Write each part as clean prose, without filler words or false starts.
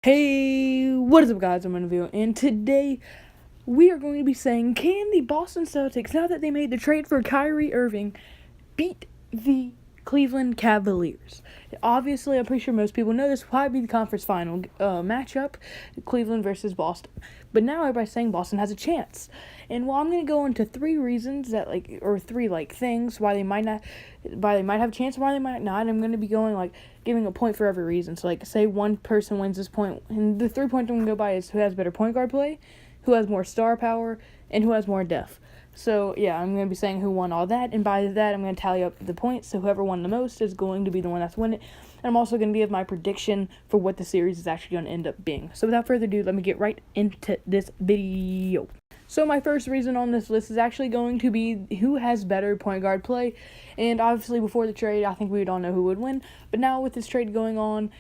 Hey, what is up, guys? I'm Video, and today we are going to be saying, can the Boston Celtics, now that they made the trade for Kyrie Irving, beat the Cleveland Cavaliers? Obviously, I'm pretty sure most people know this will probably be the conference final matchup, Cleveland versus Boston. But now everybody's saying Boston has a chance. And I'm going to go into three reasons that three things why they might have a chance, why they might not. I'm going to be going giving a point for every reason. So say one person wins this point, and the 3 points I'm going to go by is who has better point guard play, who has more star power, and who has more depth. So, yeah, I'm going to be saying who won all that, and by that, I'm going to tally up the points, so whoever won the most is going to be the one that's winning. And I'm also going to give my prediction for what the series is actually going to end up being. So, without further ado, let me get right into this video. So, my first reason on this list is actually going to be who has better point guard play, and obviously, before the trade, I think we would all know who would win, but now with this trade going on,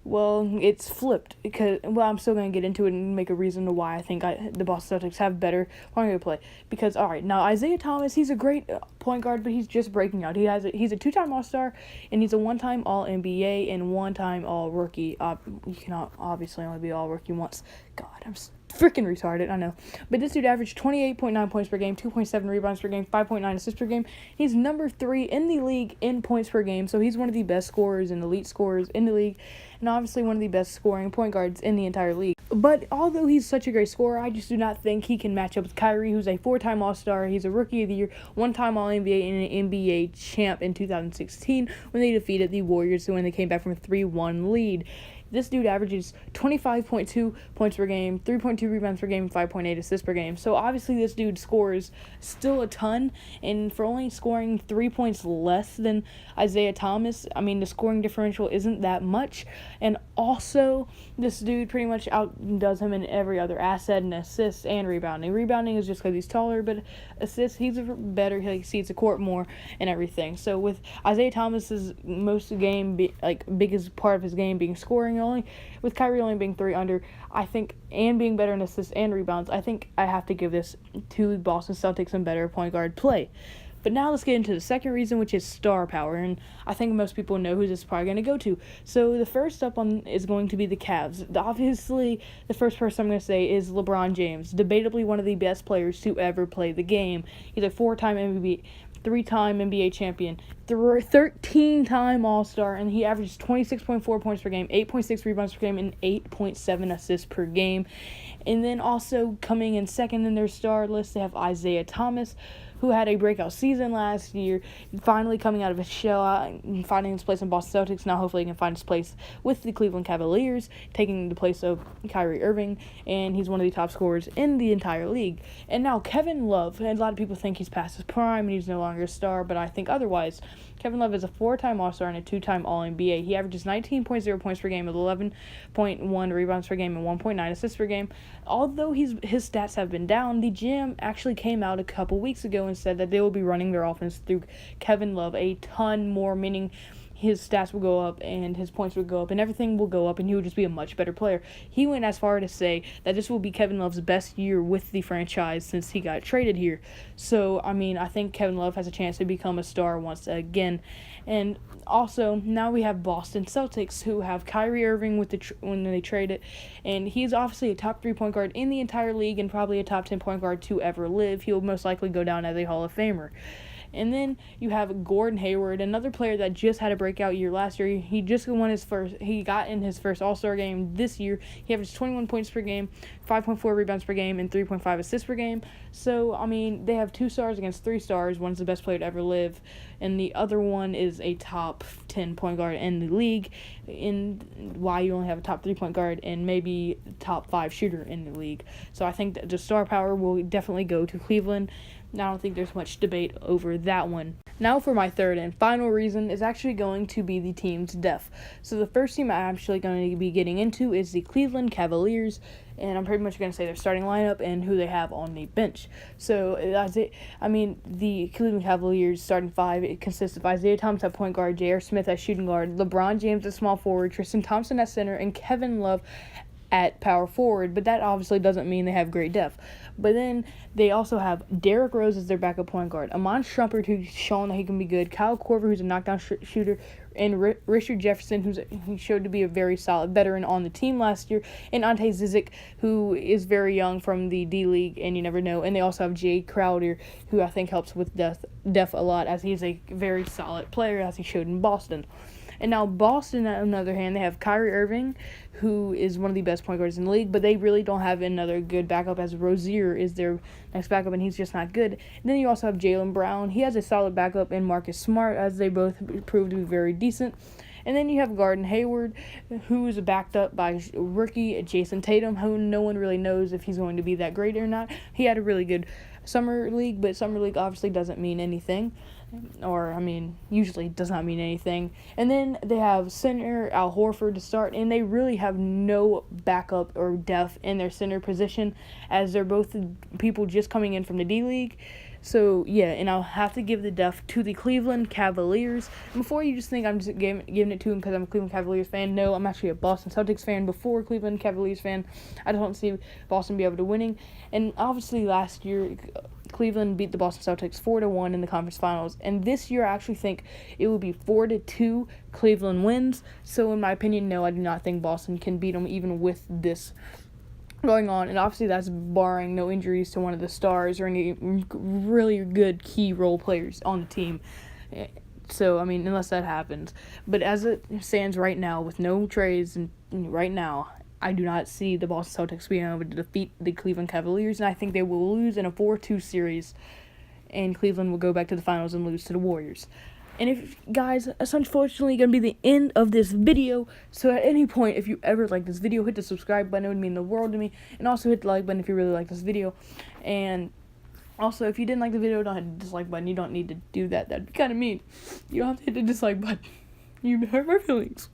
well, it's flipped because, I'm still going to get into it and make a reason to why I think the Boston Celtics have better point guard play. Because, all right, now Isaiah Thomas, he's a great point guard, but he's just breaking out. He's a two-time All-Star, and he's a one-time All-NBA and one-time All-Rookie. You cannot obviously only be All-Rookie once. God, I'm freaking retarded, I know. But this dude averaged 28.9 points per game, 2.7 rebounds per game, 5.9 assists per game. He's number 3 in the league in points per game, so he's one of the best scorers and elite scorers in the league, and obviously one of the best scoring point guards in the entire league. But although he's such a great scorer, I just do not think he can match up with Kyrie, who's a 4-time All-Star. He's a Rookie of the Year, one-time All-NBA, and an NBA champ in 2016 when they defeated the Warriors when they came back from a 3-1 lead. This dude averages 25.2 points per game, 3.2 rebounds per game, and 5.8 assists per game. So obviously this dude scores still a ton, and for only scoring 3 points less than Isaiah Thomas, the scoring differential isn't that much. And also, this dude pretty much outdoes him in every other asset and assists and rebounding. Rebounding is just because he's taller, but assists, he's better. He sees the court more and everything. So with Isaiah Thomas's biggest part of his game being scoring, only with Kyrie only being 3 under, I think, and being better in assists and rebounds, I think I have to give this to Boston Celtics and better point guard play. But now let's get into the second reason, which is star power, and I think most people know who this is probably going to go to. So the first up is going to be the Cavs. Obviously, the first person I'm going to say is LeBron James, debatably one of the best players to ever play the game. He's a 4-time MVP, 3-time NBA champion, 13-time All-Star, and he averages 26.4 points per game, 8.6 rebounds per game, and 8.7 assists per game. And then also coming in second in their star list, they have Isaiah Thomas, who had a breakout season last year, finally coming out of his shell, finding his place in Boston Celtics. Now hopefully he can find his place with the Cleveland Cavaliers, taking the place of Kyrie Irving, and he's one of the top scorers in the entire league. And now Kevin Love, and a lot of people think he's past his prime and he's no longer a star, but I think otherwise. Kevin Love is a 4-time All-Star and a 2-time All-NBA. He averages 19.0 points per game with 11.1 rebounds per game and 1.9 assists per game. Although his stats have been down, the GM actually came out a couple weeks ago and said that they will be running their offense through Kevin Love a ton more, meaning his stats will go up and his points will go up and everything will go up and he will just be a much better player. He went as far to say that this will be Kevin Love's best year with the franchise since he got traded here. So, I think Kevin Love has a chance to become a star once again. And also, now we have Boston Celtics, who have Kyrie Irving when they trade it, and he's obviously a top 3 point guard in the entire league and probably a top 10 point guard to ever live. He'll most likely go down as a Hall of Famer. And then you have Gordon Hayward, another player that just had a breakout year last year. He got in his first All-Star game this year. He averaged 21 points per game, 5.4 rebounds per game, and 3.5 assists per game. So, they have 2 stars against 3 stars. One's the best player to ever live, and the other one is a top 10 point guard in the league. And why you only have a top 3 point guard and maybe top 5 shooter in the league. So I think that the star power will definitely go to Cleveland. I don't think there's much debate over that one. Now for my third and final reason is actually going to be the team's depth. So the first team I'm actually going to be getting into is the Cleveland Cavaliers, and I'm pretty much going to say their starting lineup and who they have on the bench. So, the Cleveland Cavaliers starting 5, it consists of Isaiah Thomas at point guard, J.R. Smith at shooting guard, LeBron James at small forward, Tristan Thompson at center, and Kevin Love at power forward, but that obviously doesn't mean they have great depth. But then they also have Derrick Rose as their backup point guard, Amon Shumpert, who's shown that he can be good, Kyle Korver, who's a knockdown shooter, and Richard Jefferson, who showed to be a very solid veteran on the team last year, and Ante Zizic, who is very young from the D-League, and you never know. And they also have Jay Crowder, who I think helps with depth a lot, as he's a very solid player, as he showed in Boston. And now Boston, on the other hand, they have Kyrie Irving, who is one of the best point guards in the league, but they really don't have another good backup, as Rozier is their next backup, and he's just not good. And then you also have Jaylen Brown. He has a solid backup in Marcus Smart, as they both proved to be very decent. And then you have Gordon Hayward, who is backed up by rookie Jason Tatum, who no one really knows if he's going to be that great or not. He had a really good summer league, but summer league obviously doesn't mean anything. Usually does not mean anything. And then they have center Al Horford to start, and they really have no backup or depth in their center position, as they're both people just coming in from the D-League. So, yeah, and I'll have to give the depth to the Cleveland Cavaliers. And before you just think I'm just giving it to them because I'm a Cleveland Cavaliers fan, no, I'm actually a Boston Celtics fan before Cleveland Cavaliers fan. I just don't see Boston be able to winning. And obviously last year, Cleveland beat the Boston Celtics 4-1 in the conference finals. And this year, I actually think it will be 4-2 Cleveland wins. So, in my opinion, no, I do not think Boston can beat them even with this going on, and obviously that's barring no injuries to one of the stars or any really good key role players on the team. So, unless that happens. But as it stands right now, with no trades, and right now, I do not see the Boston Celtics being able to defeat the Cleveland Cavaliers, and I think they will lose in a 4-2 series, and Cleveland will go back to the finals and lose to the Warriors. And if, guys, that's unfortunately going to be the end of this video. So at any point, if you ever like this video, hit the subscribe button. It would mean the world to me. And also hit the like button if you really like this video. And also, if you didn't like the video, don't hit the dislike button. You don't need to do that. That'd be kind of mean. You don't have to hit the dislike button. You hurt my feelings.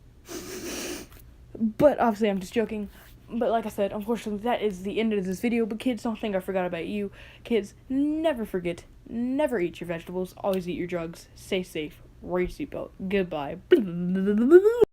But obviously, I'm just joking. But like I said, unfortunately, that is the end of this video. But kids, don't think I forgot about you. Kids, never forget, never eat your vegetables. Always eat your drugs. Stay safe. Wear your seatbelt. Goodbye.